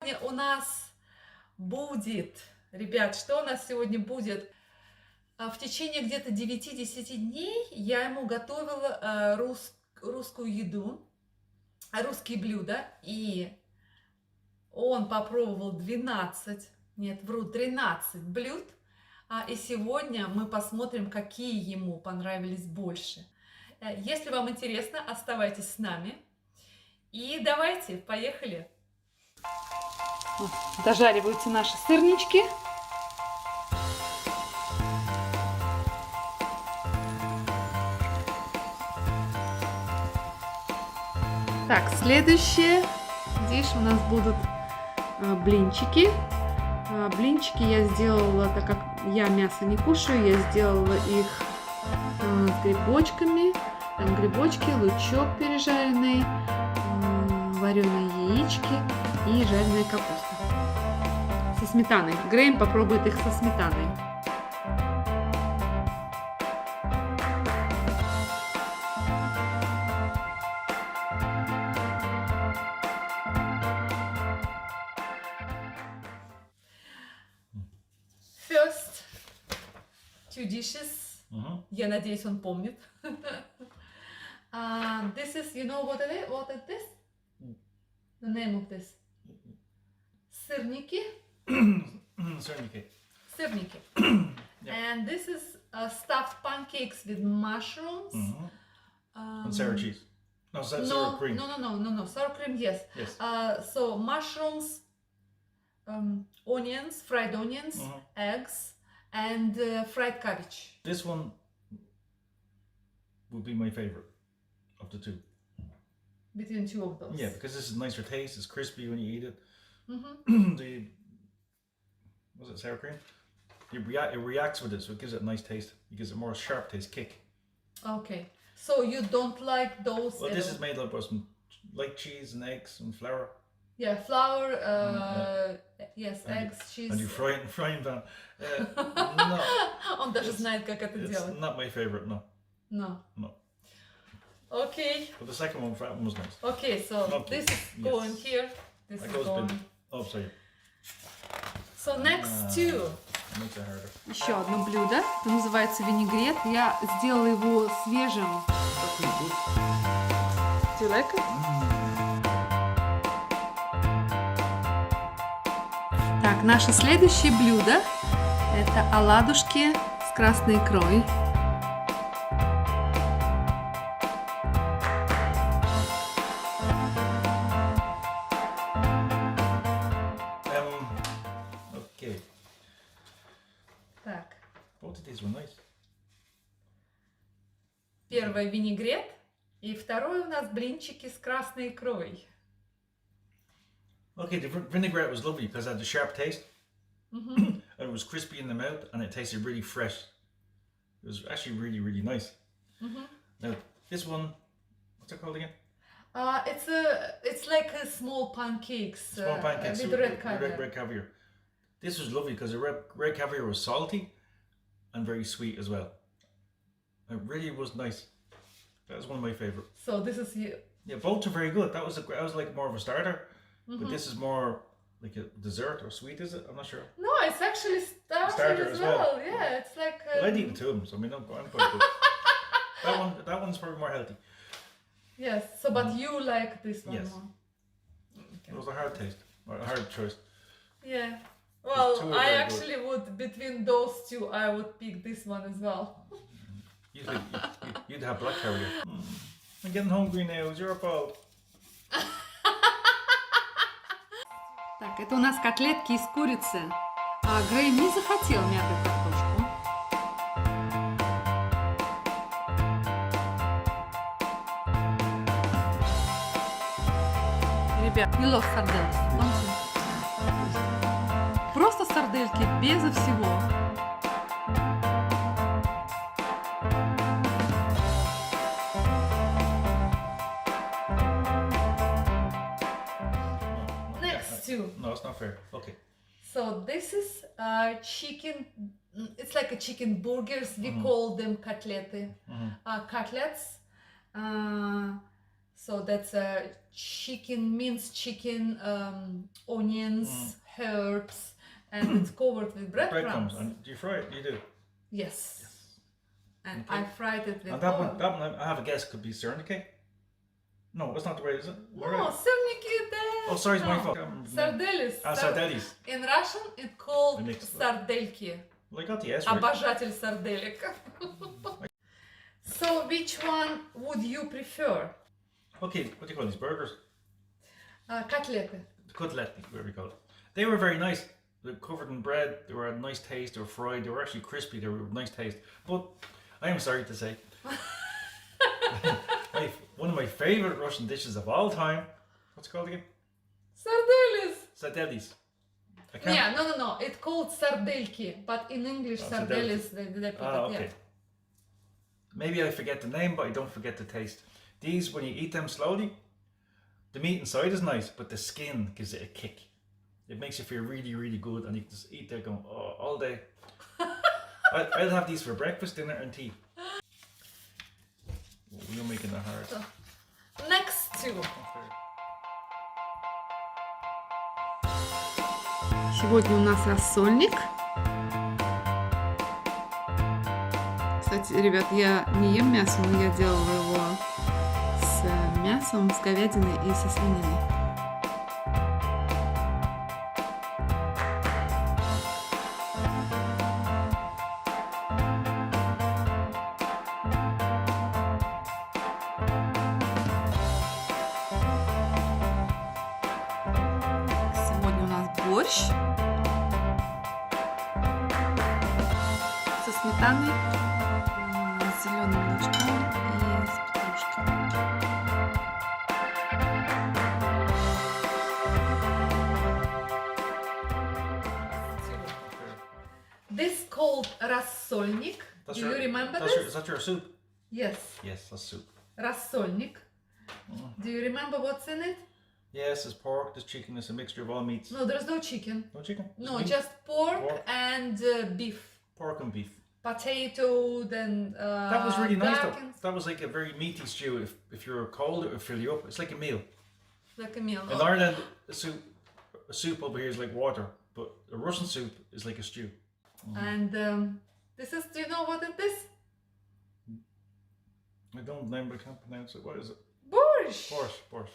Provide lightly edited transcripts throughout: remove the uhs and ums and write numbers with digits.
Сегодня у нас будет, ребят, что у нас сегодня будет? В течение где-то 9-10 дней я ему готовила русскую еду, русские блюда, и он попробовал 12, нет, вру, 13 блюд, и сегодня мы посмотрим, какие ему понравились больше. Если вам интересно, оставайтесь с нами, и давайте, поехали! Дожариваются наши сырнички. Так, следующее. Здесь у нас будут блинчики. Блинчики я сделала, так как я мясо не кушаю, я сделала их с грибочками. Там грибочки, лучок пережаренный, вареные яички и жареная капуста. Со сметаной. Грейм попробует их со сметаной. First, two dishes. Я надеюсь, он помнит. This is, you know what it is? The name of this? Сырники. Сырники. Сырники. Yep. And this is stuffed pancakes with mushrooms. And sour cheese. No, sour cream. No. Sour cream, yes. Yes. So mushrooms, onions, fried onions, eggs, and fried cabbage. This one would be my favorite of the two. Between two of those. Yeah, because this is nicer taste. It's crispy when you eat it. Was it sour cream? It reacts with it, so it gives it a nice taste. It gives it more sharp taste, kick. Okay. So you don't like those? Well, this is made up of some like cheese and eggs and flour. Yeah, flour, yes, eggs, cheese. And you fry it in a frying pan. No. Он даже знает, как это делать. It's not my favorite, no. No. No. Okay. But the second one was nice. Okay, so this is going here. This is going. Oh, sorry. So next two. Makes it harder. Еще одно блюдо. Это называется винегрет. Я сделала его свежим. Do you like it? Так, наше следующее блюдо — это оладушки с красной икрой. Okay. Так. Both of these were nice. Первое винегрет, и второе у нас блинчики с красной икрой. Okay, the vinaigrette was lovely because it had the sharp taste. And it was crispy in the mouth and it tasted really fresh. It was actually really, really nice. Now, this one, what's it called again? It's like a small pancakes. Small pancakes with red caviar. Red caviar. This was lovely because the red caviar was salty and very sweet as well. It really was nice. That was one of my favorites. So this is you. Yeah, both are very good. That was like more of a starter, but this is more like a dessert or sweet, is it? I'm not sure. No, it's actually starter as well. Yeah, it's like. Well, I'd eat two of them, so I mean, I'm quite good. That one's probably more healthy. Yes. So, but you like this one Yes. more. Okay. It was a hard taste, or a hard choice. Yeah. two Well, are I very actually would between those two. I would pick this one as well. You'd have black caviar. I'm getting hungry now. It's your fault. Так, это у нас котлетки из курицы. А Грей не захотел мятую картошку. Ребят, we love сардельки. Просто сардельки, безо всего. Next two. No, it's not fair. Okay. So this is chicken. It's like a chicken burgers. We call them котлеты. Cutlets. So that's chicken, minced chicken, onions, herbs, and it's covered with breadcrumbs. And do you fry it? You do. Yes. And Okay. I fried it with And oil. that one, I have a guess, could be sernike. No, that's not the way, is it? No, serniki. Oh, sorry, it's my no. fault. Sardelis. Sardelis. In Russian, it's called I mixed it sardelki. Well, I got the S right. Обожатель сарделек. So, which one would you prefer? Okay, what do you call these burgers? Котлеты. The cutlet, whatever you call it. They were very nice. They were covered in bread. They were a nice taste. They were fried. They were actually crispy. They were a nice taste. But I am sorry to say, one of my favorite Russian dishes of all time. What's it called again? Sardelis. Sardelis. I can't. Yeah, no. It's called sardelki, but in English, sardelis, they put it, Okay. yeah. Maybe I forget the name, but I don't forget the taste. These, when you eat them slowly, the meat inside is nice, but the skin gives it a kick. It makes you feel really, really good, and you can just eat there going, oh, all day. I'll have these for breakfast, dinner, and tea. Oh, you're making it hard. So, next two. Сегодня у нас рассольник. Кстати, ребят, я не ем мясо, но я делала его с мясом, с говядиной и со свининой. Сегодня у нас борщ со сметаной, с зеленым лучком и с петрушкой. This called рассольник. Do you remember this? Is that your soup? Yes, Yes, that's soup. рассольник. Do you remember what's in it? Yes, there's pork, there's chicken, there's a mixture of all meats. No, there's no chicken. No chicken? No, meat? just pork, Pork. and beef. Pork and beef. Potato, then That was really nice though. dark That was like a very meaty stew. If you're cold, it would fill you up. It's like a meal. like a meal. In Ireland, a soup over here is like water, but a Russian soup is like a stew. And this is, do you know what it is? I don't remember, I can't pronounce it. What is it? Borscht. Borscht.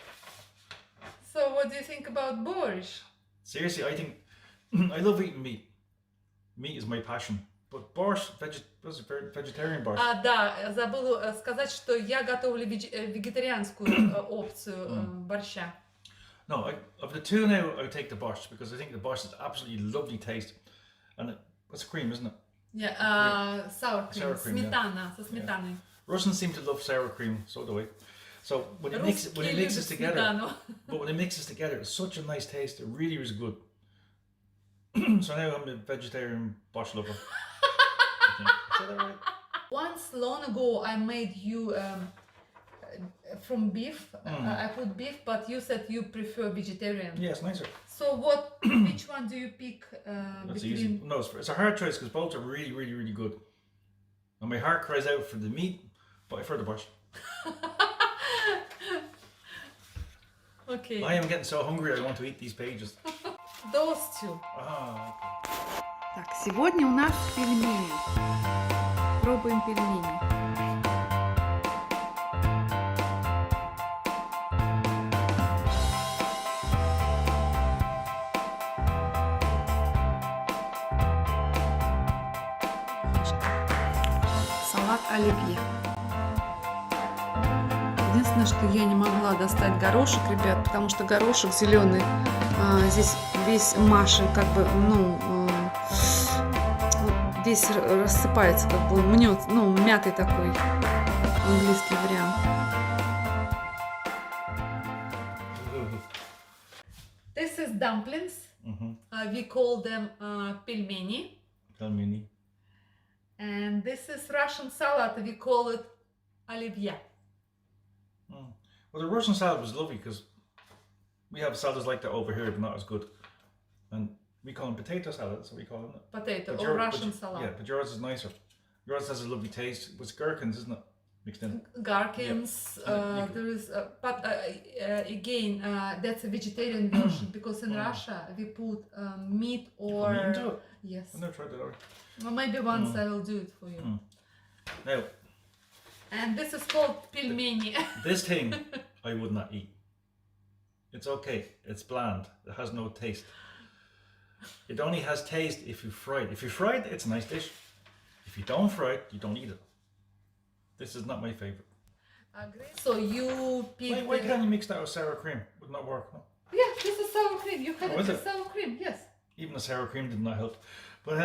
So what do you think about borscht? Seriously, I think I love eating meat. Meat is my passion. But borscht, vegetarian borscht. Да, забыла сказать, что я готовлю вегетарианскую опцию борща. No, of the two now, I would take the borscht because I think the borscht is absolutely lovely taste, and it's cream, isn't it? Yeah, sour cream, Sour cream, сметана, со сметаной. Russians seem to love sour cream, so do I. So when it mixes together, сметану. but when it mixes together, it's such a nice taste. It really is good. So now I'm a vegetarian borscht lover. Is that right? Once long ago, I made you from beef. I put beef, but you said you prefer vegetarian. Yeah, it's nicer. So what? Which one do you pick That's between? easy. No, it's a hard choice because both are really, really, really good. And my heart cries out for the meat, but I prefer the borscht. Okay. I am getting so hungry. I want to eat these pages. Those two. Ah, okay. Так, сегодня у нас пельмени. Пробуем пельмени. Салат оливье. Единственное, что я не могла достать горошек, ребят, потому что горошек зеленый здесь весь машин, как бы, весь рассыпается, как бы, мнет, мятый такой английский вариант. This is dumplings. We call them пельмени. Pelmeni. And this is Russian salad. We call it оливье. Well, the Russian salad was lovely because we have salads like that over here, but not as good. And we call them potato salad, that's what we call them. Potato But or Russian salad. Yeah, but yours is nicer. Yours has a lovely taste. It's gherkins, isn't it? mixed in. gherkins. Yeah. There is, but again, that's a vegetarian version because in Russia we put meat or Meat into it? yes. I've never tried that out. Well, maybe once I will do it for you. Now, And this is called pilmeni. this thing I would not eat. It's okay. It's bland. It has no taste. It only has taste if you fry it. If you fry it, it's a nice dish. If you don't fry it, you don't eat it. This is not my favorite. So you pick. Why can't you mix that with sour cream? Would not work. No? Yeah, this is sour cream. You had Oh, it is with it? sour cream. Yes. Even the sour cream did not help. But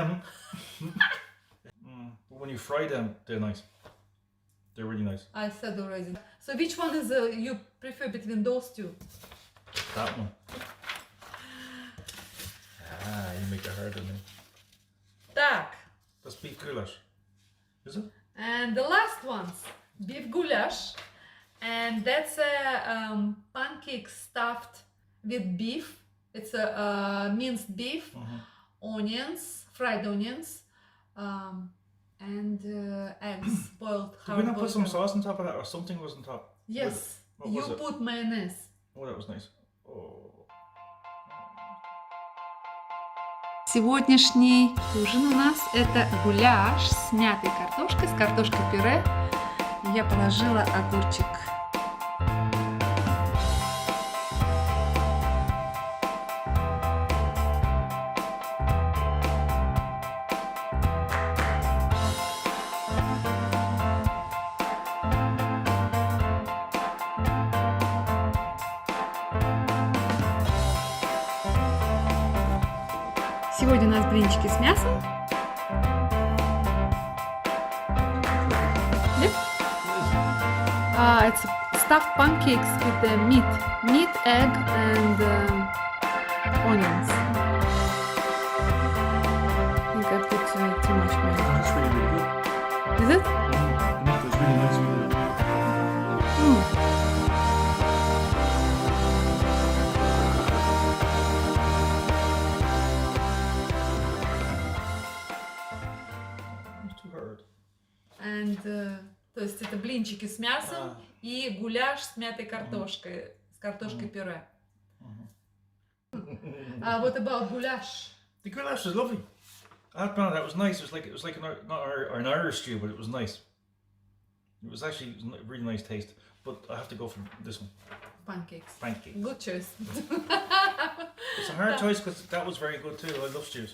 when you fry them, they're nice. They're really nice. I said already. So which one is you prefer between those two? That one. Ah, you make it hard on me. Так. That's beef goulash. Is it? And the last ones, beef goulash, and that's a pancake stuffed with beef. It's a minced beef, onions, fried onions, and eggs, boiled. Did we not put some hard-boiled. sauce on top of that, or something was on top? Yes, What you was it? put mayonnaise. Oh, that was nice. Oh. Сегодняшний ужин у нас это гуляш с мятой картошкой, с картошкой пюре. Я положила огурчик. Сегодня у нас блинчики с мясом. It's stuffed pancakes with the meat, egg, and onions. I think I put too much mayonnaise. That's really, really good. Is it? Meat was really nice with it. It's too hard. And, то есть это блинчики с мясом и гуляш с мятой картошкой, с картошкой пюре. What about goulash? The goulash was lovely. I had found that was nice. It was like an Irish stew, but it was nice. It was actually a really nice taste. But I have to go for this one. Pancakes. Pancake. Good choice. It's a hard choice because that was very good too. I love stews.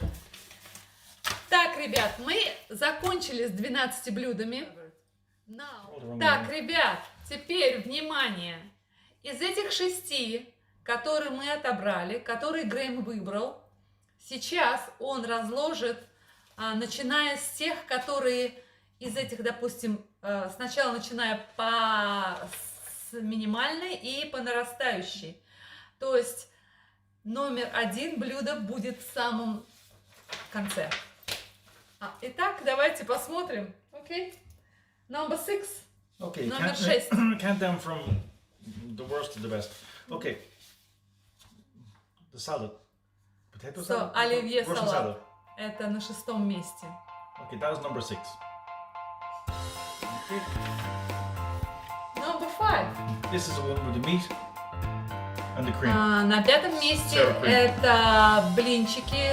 Так, ребят, мы закончили с 12 блюдами. Now. Так, ребят, теперь, внимание. Из этих 6, которые мы отобрали, которые Грэм выбрал, сейчас он разложит, начиная с тех, которые из этих, допустим, сначала начиная с минимальной и по нарастающей. То есть номер 1 блюдо будет в самом конце. Итак, давайте посмотрим. Окей? Number 6. Okay. Номер 6. Count down from the worst to the best. Okay. The salad. Potato salad? Оливье Russian салат. Это на 6-м месте. Okay, that was number 6. Okay. Number 5. This is the one with the meat and the cream. На 5-м месте Sour cream. это блинчики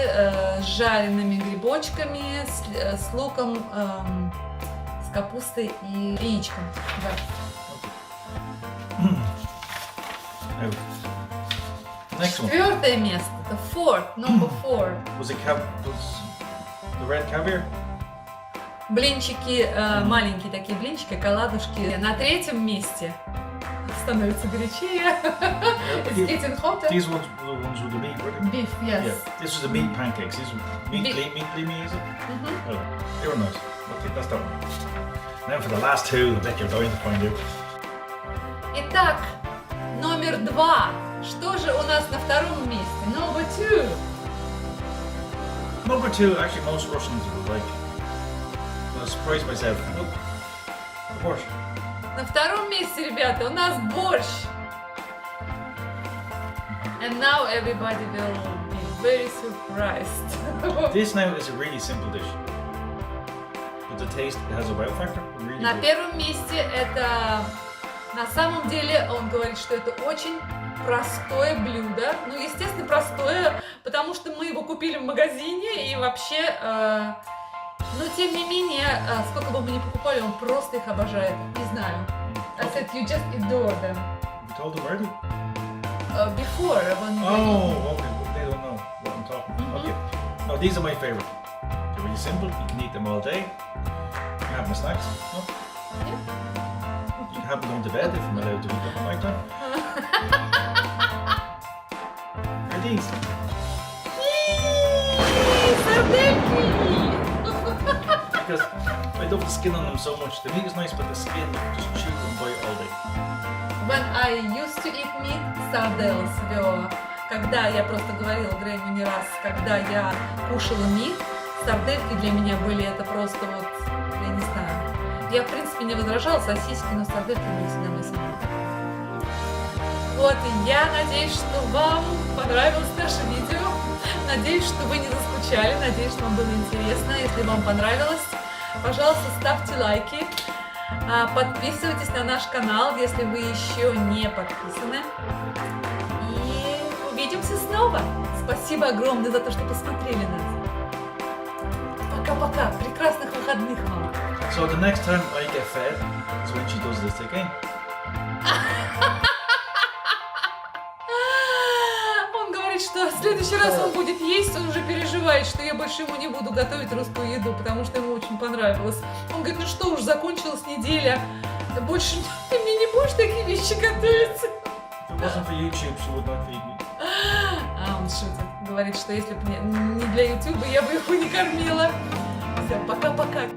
с жареными грибочками, с луком, с капустой и яичком. Да. Now, next one. 4-е место, это number 4. Was it was the red caviar? Блинчики, маленькие такие блинчики, оладушки. На 3-м месте становится горячее. It's getting hotter. These ones were the ones with the meat, were they? Beef, yes. Yeah, this was the meat pancakes. These were meat blimi, is it? Oh, they were nice. Okay, that's that one. Now for the last 2, that you're going to find out. Итак, номер 2. Что же у нас на 2-м месте? Number 2. Number 2, actually most Russians would like. I surprised myself. Nope. Борщ. На 2-м месте, ребята, у нас борщ. And now everybody will be very surprised. This now is a really simple dish. the taste has a wow factor. Really На good. первом месте это, на самом деле, он говорит, что это очень простое блюдо. Ну, естественно, простое, потому что мы его купили в магазине и вообще... но, тем не менее, сколько бы мы ни покупали, он просто их обожает. Не знаю. I said you just adore them. You told them already? Before, when Oh, okay. Well, they don't know what I'm talking about. Okay. No, these are my favorite. They're really simple. You can eat them all day. You can have them as snacks. No? Yeah. You can have them going to bed if I'm allowed to eat them at night time. Are these? Because I love the skin on them so much. The meat is nice, but the skin, just chew and bite all day. When I used to eat meat, sardelles were... Когда, я просто говорила Грейму не раз, когда я кушала мид, сардельки для меня были это просто вот, я не знаю. Я, в принципе, не возражала сосиски, но сардельки были всегда мои самые. Вот, и я надеюсь, что вам понравилось наше видео. Надеюсь, что вы не заскучали, надеюсь, что вам было интересно. Если вам понравилось, пожалуйста, ставьте лайки. Подписывайтесь на наш канал, если вы еще не подписаны. И увидимся снова. Спасибо огромное за то, что посмотрели нас. Пока-пока. Прекрасных выходных вам. So the next time I get fed is when she does this again. Он говорит, что в следующий раз он будет есть, он уже переживает, что я больше ему не буду готовить русскую еду, потому что ему очень понравилось. Он говорит, ну что уж, закончилась неделя, больше ты мне не будешь такие вещи готовить. If it wasn't for YouTube, she would not feed me. Он шутит. Говорит, что если бы не для YouTube, я бы его не кормила. Все, пока-пока.